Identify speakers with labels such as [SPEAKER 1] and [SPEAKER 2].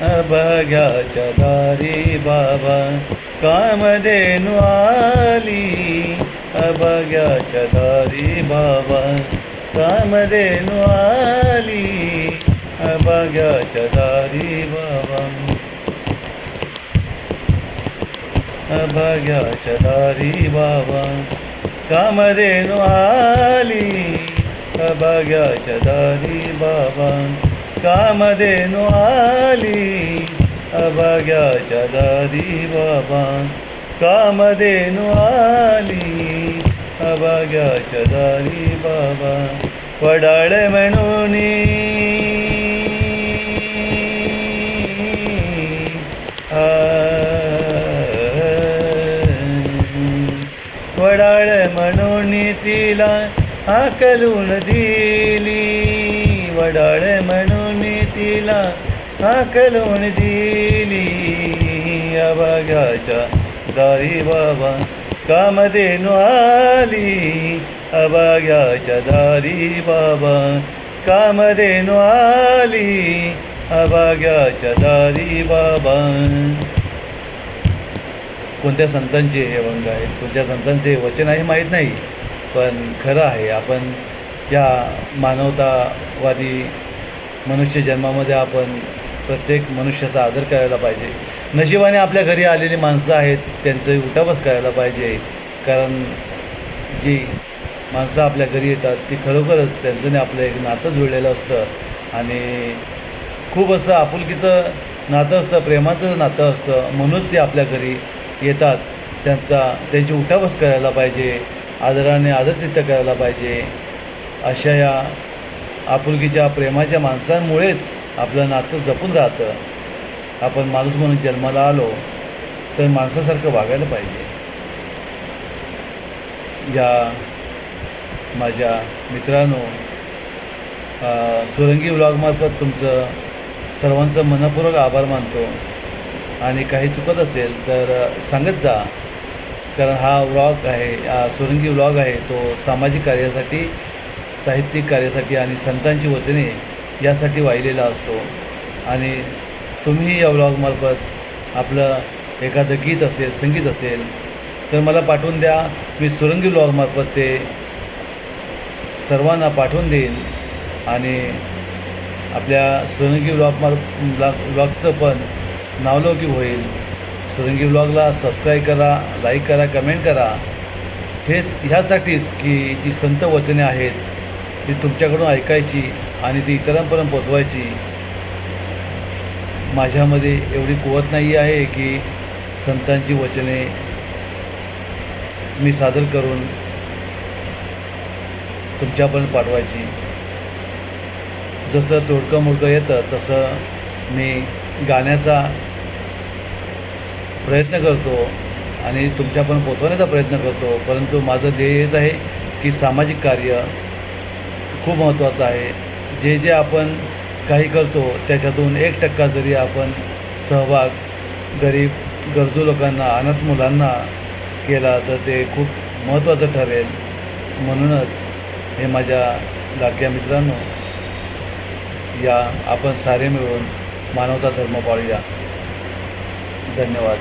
[SPEAKER 1] अभाग्याच्या दारी बाबा कामधेनू आली. अभाग्याच्या दारी बाबा कामधेनू आली. अभाग्याच्या दारी बाबा अभाग्याच्या दारी बाबा कामधेनू आली. अभाग्याच्या दारी बाबा कामधेनू आली. अभाग्याच्या दारी बाबा कामधेनू आली. अभाग्याच्या दारी बाबा वडाळ म्हणून वडाळ म्हणून तिला हाकलून दिली. वडाळ म्हणून तिला हाकलून दिली. अभाग्याच्या दारी बाबा कामधेनू आली. अभाग्याच्या दारी बाबा कामधेनू आली. अभाग्याच्या दारी बाबा. कोणत्या संतांचे हे अभंग आहेत, कोणत्या संतांचे वचन आहे माहीत नाही, पण खरं आहे. आपण या मानवतावादी मनुष्य जन्मामध्ये आपण प्रत्येक मनुष्याचा आदर करायला पाहिजे. नशिबाने आपल्या घरी आलेली माणसं आहेत त्यांचं उठाबस करायला पाहिजे. कारण जी माणसं आपल्या घरी येतात ती खरोखरच त्यांचं आपलं एक नातं जुळलेलं असतं आणि खूप असं आपुलकीचं नातं असतं, प्रेमाचं नातं असतं. म्हणूनच ते आपल्या घरी येतात. त्यांची उठाबस करायला पाहिजे, आदराने आदरातिथ्य करायला पाहिजे. अशा या आपुलकीच्या प्रेमाच्या माणसांमुळेच आपलं नातं जपून राहतं. आपण माणूस म्हणून जन्माला आलो तर माणसासारखं वागायला पाहिजे. या माझ्या मित्रांनो, सुरंगी व्लॉगमार्फत तुमचं सर्वांचं मनपूर्वक आभार मानतो. आणि काही चुकत असेल तर सांगत जा. कारण हा व्लॉग आहे, सुरंगी व्लॉग आहे, तो सामाजिक कार्यासाठी, साहित्यिक कार्यासाठी आणि संतांची वचने यासाठी वाहिलेला असतो. आणि तुम्ही या व्लॉगमार्फत आपलं एखादं गीत असेल, संगीत असेल तर मला पाठवून द्या. मी सुरंगी व्लॉगमार्फत ते सर्वांना पाठवून देईन. आणि आपल्या सुरंगी व्लॉगचं पण नावलौकिक होईल. सुरंगी व्लॉगला सबस्क्राईब करा, लाईक करा, कमेंट करा. ह्यासाठीच की जी संत वचने आहेत ती तुमच्याकडून ऐकायची आणि ती इतरांपर्यंत पोचवायची. माझ्यामध्ये एवढी कुवत नाही आहे की संतांची वचने मी सादर करून तुमच्यापर्यंत पाठवायची. जसं तोडकं मोडकं येतं तसं मी गाण्याचा प्रयत्न करतो आणि तुमच्यापर्यंत पोचवण्याचा प्रयत्न करतो. परंतु माझं ध्येय हेच आहे की सामाजिक कार्य खूप महत्त्वाचं आहे. जे आपण काही करतो त्याच्यातून 1% जरी आपण सहभाग गरीब गरजू लोकांना, अनाथ मुलांना केला तर ते खूप महत्त्वाचं ठरेल. म्हणूनच हे माझ्या लाडक्या मित्रांनो, या आपण सारे मिळून मानवता धर्म पाळूया. धन्यवाद.